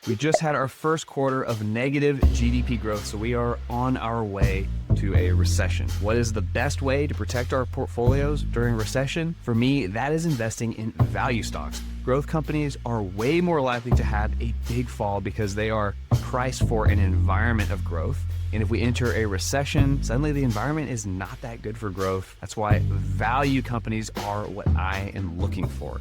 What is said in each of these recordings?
We just had our first quarter of negative GDP growth, so we are on our way to a recession. What is the best way to protect our portfolios during recession? For me, that is investing in value stocks. Growth companies are way more likely to have a big fall because they are priced for an environment of growth. And if we enter a recession, suddenly the environment is not that good for growth. That's why value companies are what I am looking for.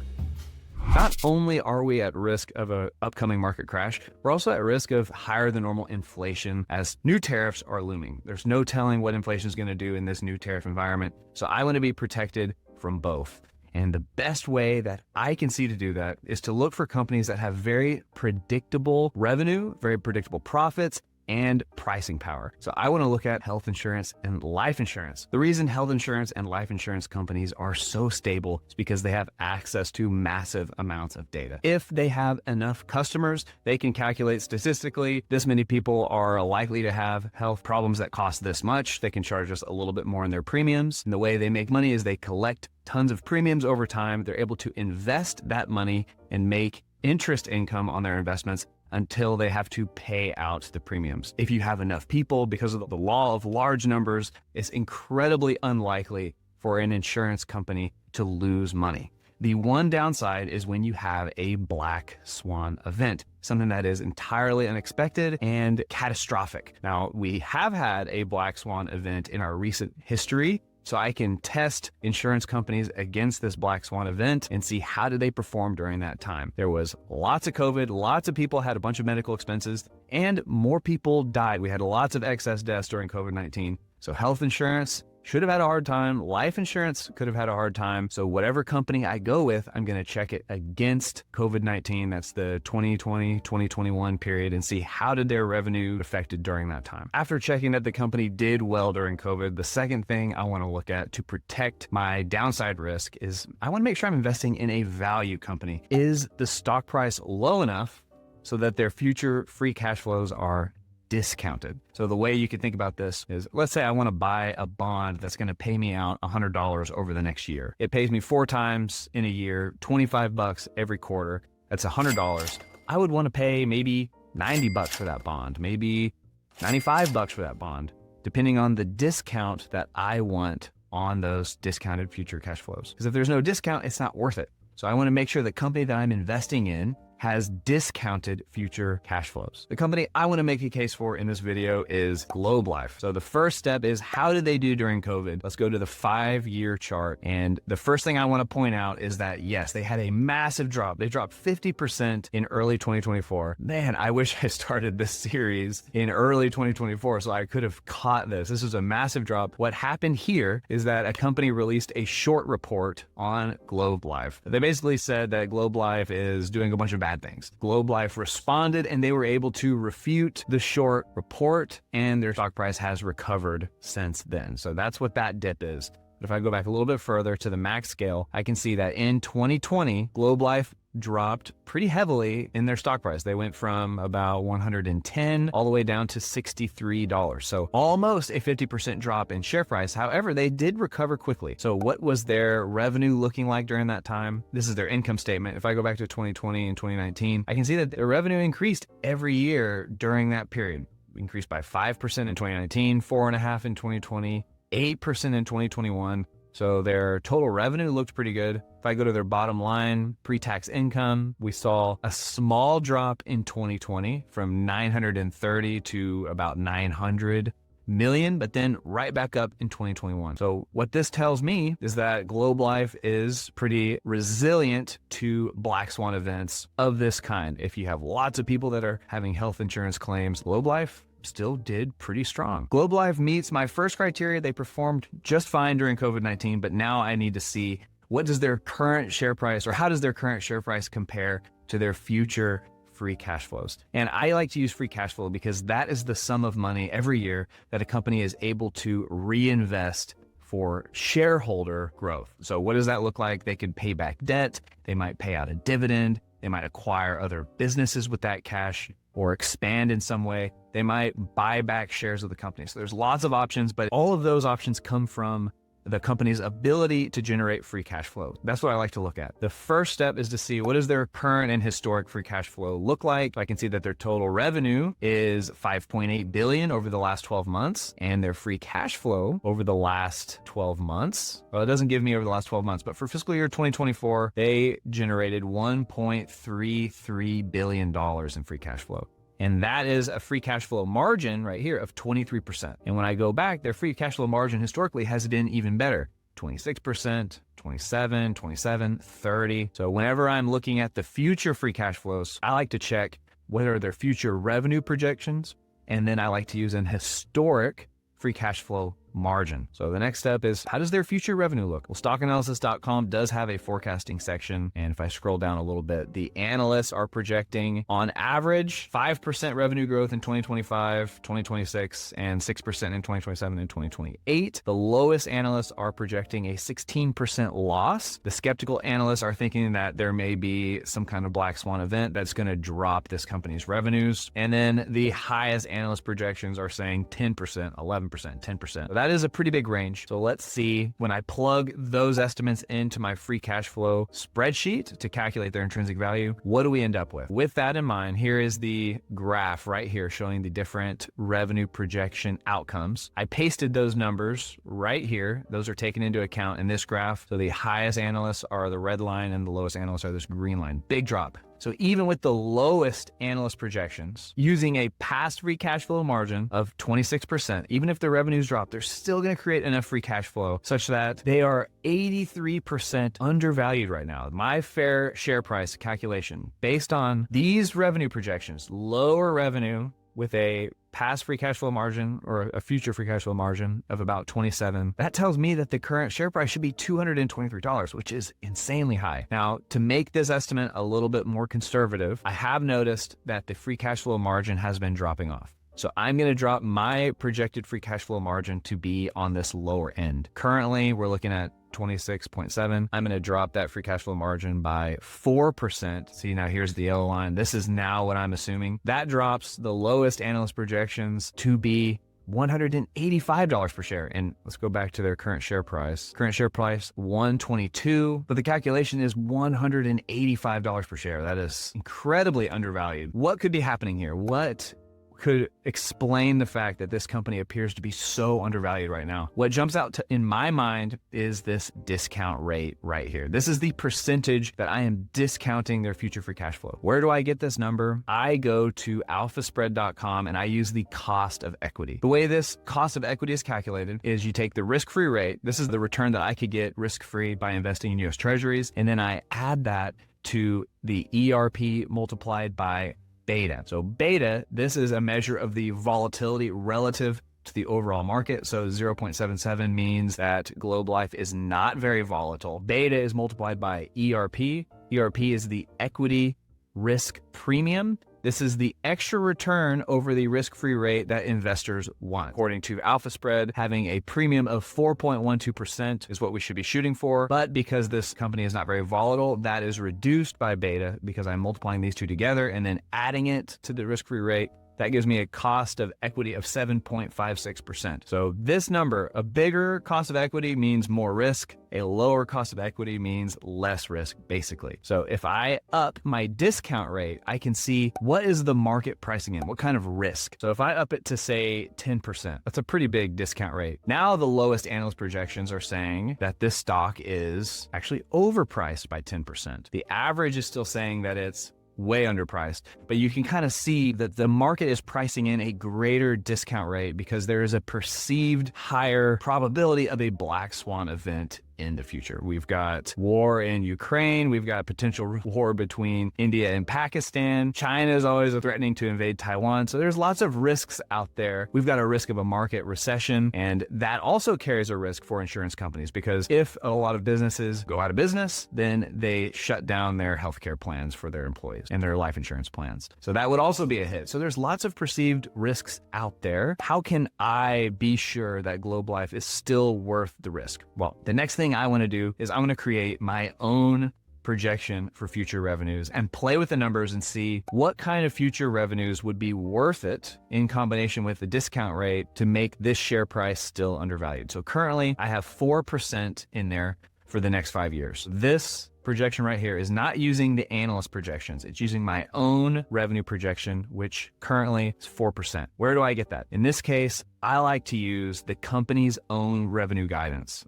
Not only are we at risk of an upcoming market crash, we're also at risk of higher than normal inflation as new tariffs are looming. There's no telling what inflation is going to do in this new tariff environment. So I want to be protected from both. And the best way that I can see to do that is to look for companies that have very predictable revenue, very predictable profits, and pricing power. So I want to look at health insurance and life insurance. The reason health insurance and life insurance companies are so stable is because they have access to massive amounts of data. If they have enough customers, they can calculate statistically this many people are likely to have health problems that cost this much. They can charge us a little bit more in their premiums. And the way they make money is they collect tons of premiums over time. They're able to invest that money and make interest income on their investments until they have to pay out the premiums. If you have enough people, because of the law of large numbers, it's incredibly unlikely for an insurance company to lose money. The one downside is when you have a black swan event, something that is entirely unexpected and catastrophic. Now, we have had a black swan event in our recent history, so I can test insurance companies against this black swan event and see how did they perform during that time. There was lots of COVID, lots of people had a bunch of medical expenses, and more people died. We had lots of excess deaths during COVID-19. So health insurance should have had a hard time. Life insurance could have had a hard time. So whatever company I go with, I'm going to check it against COVID-19. That's the 2020, 2021 period, and see how did their revenue affected during that time. After checking that the company did well during COVID, the second thing I want to look at to protect my downside risk is I want to make sure I'm investing in a value company. Is the stock price low enough so that their future free cash flows are discounted? So the way you could think about this is, let's say I want to buy a bond that's going to pay me out $100 over the next year. It pays me 4 times in a year, $25 every quarter. That's $100. I would want to pay maybe $90 for that bond, maybe $95 for that bond, depending on the discount that I want on those discounted future cash flows. Because if there's no discount, it's not worth it. So I want to make sure the company that I'm investing in has discounted future cash flows. The company I want to make a case for in this video is Globe Life. So the first step is, how did they do during COVID? Let's go to the 5-year chart. And the first thing I want to point out is that, yes, they had a massive drop. They dropped 50% in early 2024. Man, I wish I started this series in early 2024 so I could have caught this. This was a massive drop. What happened here is that a company released a short report on Globe Life. They basically said that Globe Life is doing a bunch of bad things. Globe Life responded and they were able to refute the short report, and their stock price has recovered since then. So that's what that dip is. But if I go back a little bit further to the max scale, I can see that in 2020, Globe Life dropped pretty heavily in their stock price. They went from about 110 all the way down to $63. So almost a 50% drop in share price. However, they did recover quickly. So what was their revenue looking like during that time? This is their income statement. If I go back to 2020 and 2019, I can see that their revenue increased every year during that period. Increased by 5% in 2019, 4.5% in 2020, 8% in 2021. So their total revenue looked pretty good. If I go to their bottom line, pre-tax income, we saw a small drop in 2020 from 930 to about 900 million, but then right back up in 2021. So what this tells me is that Globe Life is pretty resilient to black swan events of this kind. If you have lots of people that are having health insurance claims, Globe Life still did pretty strong. Globe Life meets my first criteria. They performed just fine during COVID-19, but now I need to see, what does their current share price, or how does their current share price compare to their future free cash flows? And I like to use free cash flow because that is the sum of money every year that a company is able to reinvest for shareholder growth. So what does that look like? They could pay back debt. They might pay out a dividend. They might acquire other businesses with that cash or expand in some way. They might buy back shares of the company. So there's lots of options, but all of those options come from the company's ability to generate free cash flow. That's what I like to look at. The first step is to see what does their current and historic free cash flow look like. I can see that their total revenue is $5.8 billion over the last 12 months, and their free cash flow over the last 12 months, well, it doesn't give me over the last 12 months, but for fiscal year 2024, they generated $1.33 billion in free cash flow. And that is a free cash flow margin right here of 23%. And when I go back, their free cash flow margin historically has been even better. 26%, 27, 27, 30. So whenever I'm looking at the future free cash flows, I like to check what are their future revenue projections. And then I like to use an historic free cash flow margin. So the next step is, how does their future revenue look? Well, stockanalysis.com does have a forecasting section. And if I scroll down a little bit, the analysts are projecting on average 5% revenue growth in 2025, 2026, and 6% in 2027 and 2028. The lowest analysts are projecting a 16% loss. The skeptical analysts are thinking that there may be some kind of black swan event that's going to drop this company's revenues. And then the highest analyst projections are saying 10%, 11%, 10%. So that is a pretty big range. So let's see, when I plug those estimates into my free cash flow spreadsheet to calculate their intrinsic value, what do we end up with? With that in mind, here is the graph right here showing the different revenue projection outcomes. I pasted those numbers right here. Those are taken into account in this graph. So the highest analysts are the red line and the lowest analysts are this green line. Big drop. So even with the lowest analyst projections, using a past free cash flow margin of 26%, even if the revenues drop, they're still going to create enough free cash flow such that they are 83% undervalued right now. My fair share price calculation, based on these revenue projections, lower revenue with a past free cash flow margin or a future free cash flow margin of about 27, that tells me that the current share price should be $223, which is insanely high. Now, to make this estimate a little bit more conservative, I have noticed that the free cash flow margin has been dropping off. So I'm going to drop my projected free cash flow margin to be on this lower end. Currently, we're looking at 26.7. I'm going to drop that free cash flow margin by 4%. See, now here's the yellow line. This is now what I'm assuming. That drops the lowest analyst projections to be $185 per share. And let's go back to their current share price. Current share price, $122, but the calculation is $185 per share. That is incredibly undervalued. What could be happening here? What could explain the fact that this company appears to be so undervalued right now? What jumps out in my mind is this discount rate right here. This is the percentage that I am discounting their future free cash flow. Where do I get this number? I go to alphaspread.com and I use the cost of equity. The way this cost of equity is calculated is you take the risk-free rate. This is the return that I could get risk-free by investing in US Treasuries. And then I add that to the ERP multiplied by beta. So beta, this is a measure of the volatility relative to the overall market. So 0.77 means that Globe Life is not very volatile. Beta is multiplied by ERP. ERP is the equity risk premium. This is the extra return over the risk-free rate that investors want. According to AlphaSpread, having a premium of 4.12% is what we should be shooting for. But because this company is not very volatile, that is reduced by beta because I'm multiplying these two together and then adding it to the risk-free rate. That gives me a cost of equity of 7.56%. So this number, a bigger cost of equity means more risk. A lower cost of equity means less risk, basically. So if I up my discount rate, I can see what is the market pricing in, what kind of risk. So if I up it to say 10%, that's a pretty big discount rate. Now the lowest analyst projections are saying that this stock is actually overpriced by 10%. The average is still saying that it's way underpriced, but you can kind of see that the market is pricing in a greater discount rate because there is a perceived higher probability of a black swan event in the future. We've got war in Ukraine. We've got potential war between India and Pakistan. China is always threatening to invade Taiwan. So there's lots of risks out there. We've got a risk of a market recession, and that also carries a risk for insurance companies because if a lot of businesses go out of business, then they shut down their healthcare plans for their employees and their life insurance plans. So that would also be a hit. So there's lots of perceived risks out there. How can I be sure that Globe Life is still worth the risk? Well, the next thing I want to do is I want to create my own projection for future revenues and play with the numbers and see what kind of future revenues would be worth it in combination with the discount rate to make this share price still undervalued. So currently I have 4% in there for the next 5 years. This projection right here is not using the analyst projections. It's using my own revenue projection, which currently is 4%. Where do I get that? In this case, I like to use the company's own revenue guidance.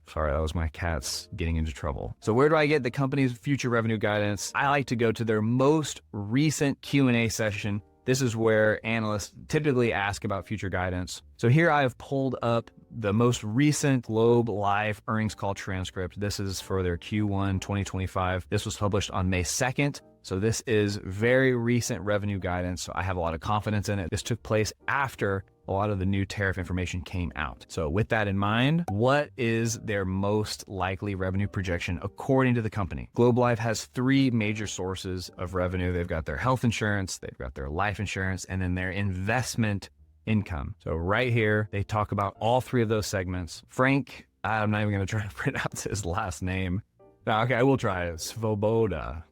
Sorry, that was my cats getting into trouble. So where do I get the company's future revenue guidance? I like to go to their most recent Q&A session. This is where analysts typically ask about future guidance. So here I have pulled up the most recent Globe Live earnings call transcript. This is for their Q1 2025. This was published on May 2nd. So this is very recent revenue guidance. So I have a lot of confidence in it. This took place after a lot of the new tariff information came out. So with that in mind, what is their most likely revenue projection according to the company? Globe Life has 3 major sources of revenue. They've got their health insurance, they've got their life insurance, and then their investment income. So right here, they talk about all 3 of those segments. Frank, I'm not even gonna try to pronounce his last name. No, okay, I will try it. Svoboda.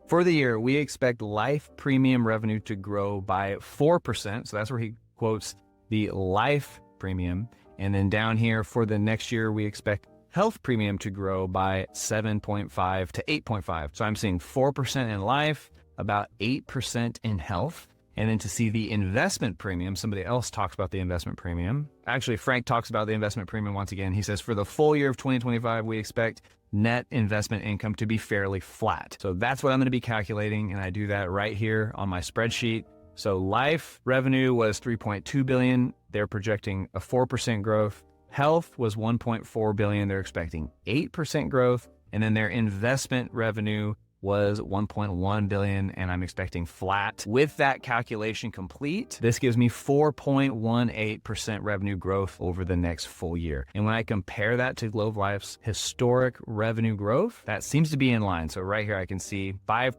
For the year, we expect life premium revenue to grow by 4%. So that's where he quotes the life premium. And then down here for the next year, we expect health premium to grow by 7.5 to 8.5. So I'm seeing 4% in life, about 8% in health. And then to see the investment premium, somebody else talks about the investment premium. Actually, Frank talks about the investment premium once again. He says, for the full year of 2025, we expect net investment income to be fairly flat. So that's what I'm going to be calculating. And I do that right here on my spreadsheet. So life revenue was 3.2 billion. They're projecting a 4% growth. Health was 1.4 billion. They're expecting 8% growth. And then their investment revenue was 1.1 billion, and I'm expecting flat. With that calculation complete, this gives me 4.18% revenue growth over the next full year. And when I compare that to Globe Life's historic revenue growth, that seems to be in line. So right here, I can see 5%,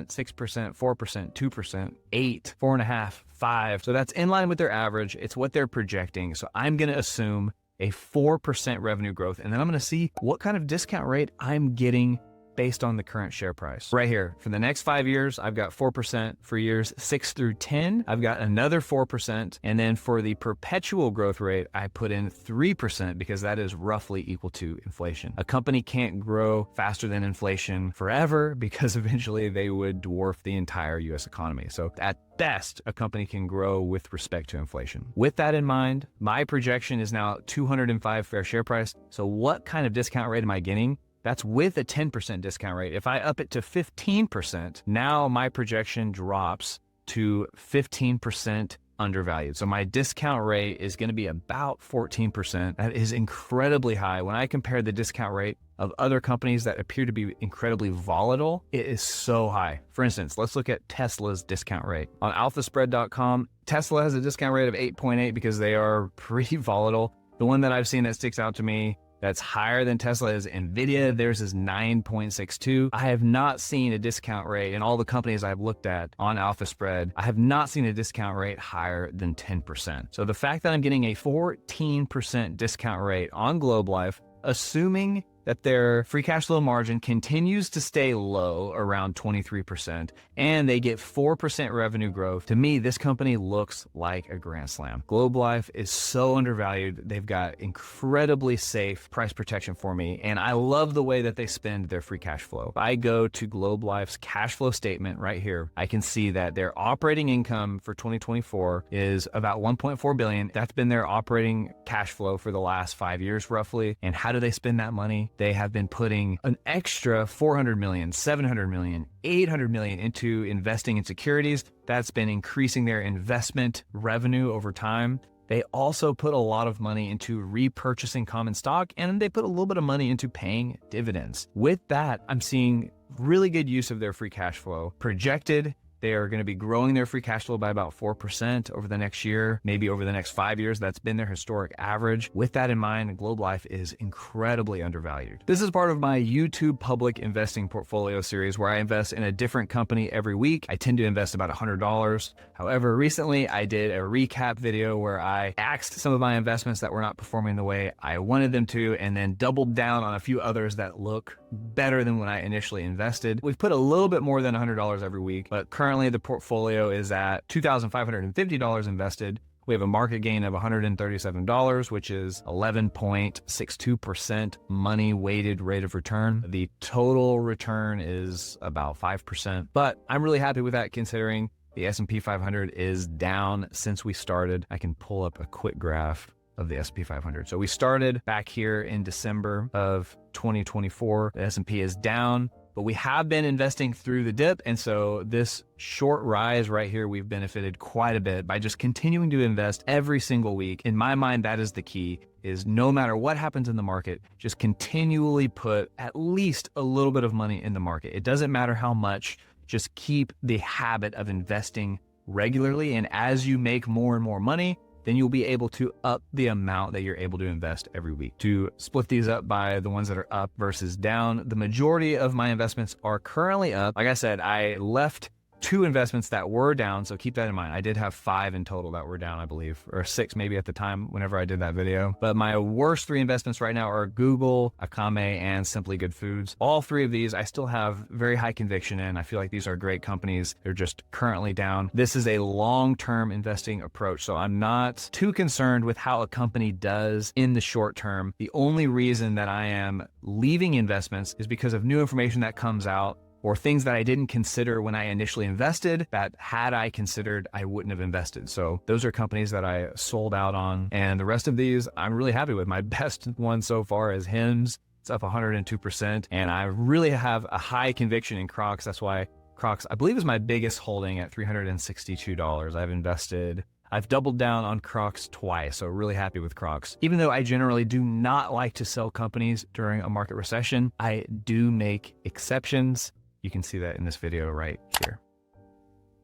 6%, 4%, 2%, 8, 4.5, 5. So that's in line with their average. It's what they're projecting. So I'm going to assume a 4% revenue growth, and then I'm going to see what kind of discount rate I'm getting based on the current share price. Right here, for the next 5 years, I've got 4%. For years 6 through 10, I've got another 4%. And then for the perpetual growth rate, I put in 3% because that is roughly equal to inflation. A company can't grow faster than inflation forever because eventually they would dwarf the entire US economy. So at best, a company can grow with respect to inflation. With that in mind, my projection is now 205 fair share price. So what kind of discount rate am I getting? That's with a 10% discount rate. If I up it to 15%, now my projection drops to 15% undervalued. So my discount rate is going to be about 14%. That is incredibly high. When I compare the discount rate of other companies that appear to be incredibly volatile, it is so high. For instance, let's look at Tesla's discount rate. On alphaspread.com, Tesla has a discount rate of 8.8 because they are pretty volatile. The one that I've seen that sticks out to me that's higher than Tesla is NVIDIA. Theirs is 9.62. I have not seen a discount rate in all the companies I've looked at on AlphaSpread. I have not seen a discount rate higher than 10%. So the fact that I'm getting a 14% discount rate on Globe Life, assuming that their free cash flow margin continues to stay low around 23%, and they get 4% revenue growth, to me, this company looks like a grand slam. Globe Life is so undervalued. They've got incredibly safe price protection for me, and I love the way that they spend their free cash flow. If I go to Globe Life's cash flow statement right here, I can see that their operating income for 2024 is about 1.4 billion. That's been their operating cash flow for the last 5 years, roughly. And how do they spend that money? They have been putting an extra 400 million, 700 million, 800 million into investing in securities. That's been increasing their investment revenue over time. They also put a lot of money into repurchasing common stock, and they put a little bit of money into paying dividends. With that, I'm seeing really good use of their free cash flow projected They are going to be growing their free cash flow by about 4% over the next year, maybe over the next 5 years. That's been their historic average. With that in mind, Globe Life is incredibly undervalued. This is part of my YouTube public investing portfolio series where I invest in a different company every week. I tend to invest about $100. However, recently I did a recap video where I axed some of my investments that were not performing the way I wanted them to, and then doubled down on a few others that look better than when I initially invested. We've put a little bit more than $100 every week, but currently the portfolio is at $2,550 invested. We have a market gain of $137, which is 11.62% money weighted rate of return. The total return is about 5%, but I'm really happy with that considering the S&P 500 is down since we started. I can pull up a quick graph of the S&P 500. So we started back here in December of 2024. The S&P is down, but we have been investing through the dip. And so this short rise right here, we've benefited quite a bit by just continuing to invest every single week. In my mind, that is the key, is no matter what happens in the market, just continually put at least a little bit of money in the market. It doesn't matter how much, just keep the habit of investing regularly. And as you make more and more money, then you'll be able to up the amount that you're able to invest every week. To split these up by the ones that are up versus down, the majority of my investments are currently up. Like I said, I left 2 investments that were down, so keep that in mind. I did have 5 in total that were down, I believe, or 6 maybe at the time whenever I did that video. But my worst 3 investments right now are Google, Akame, and Simply Good Foods. All 3 of these I still have very high conviction in. I feel like these are great companies. They're just currently down. This is a long-term investing approach, so I'm not too concerned with how a company does in the short term. The only reason that I am leaving investments is because of new information that comes out, or things that I didn't consider when I initially invested that had I considered, I wouldn't have invested. So those are companies that I sold out on. And the rest of these, I'm really happy with. My best one so far is Hims. It's up 102%. And I really have a high conviction in Crocs. That's why Crocs, I believe, is my biggest holding at $362. I've doubled down on Crocs twice, so really happy with Crocs. Even though I generally do not like to sell companies during a market recession, I do make exceptions. You can see that in this video right here.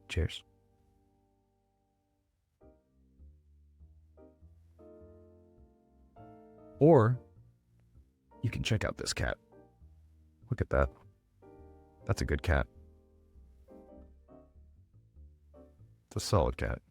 Cheers. Or you can check out this cat. Look at that. That's a good cat. It's a solid cat.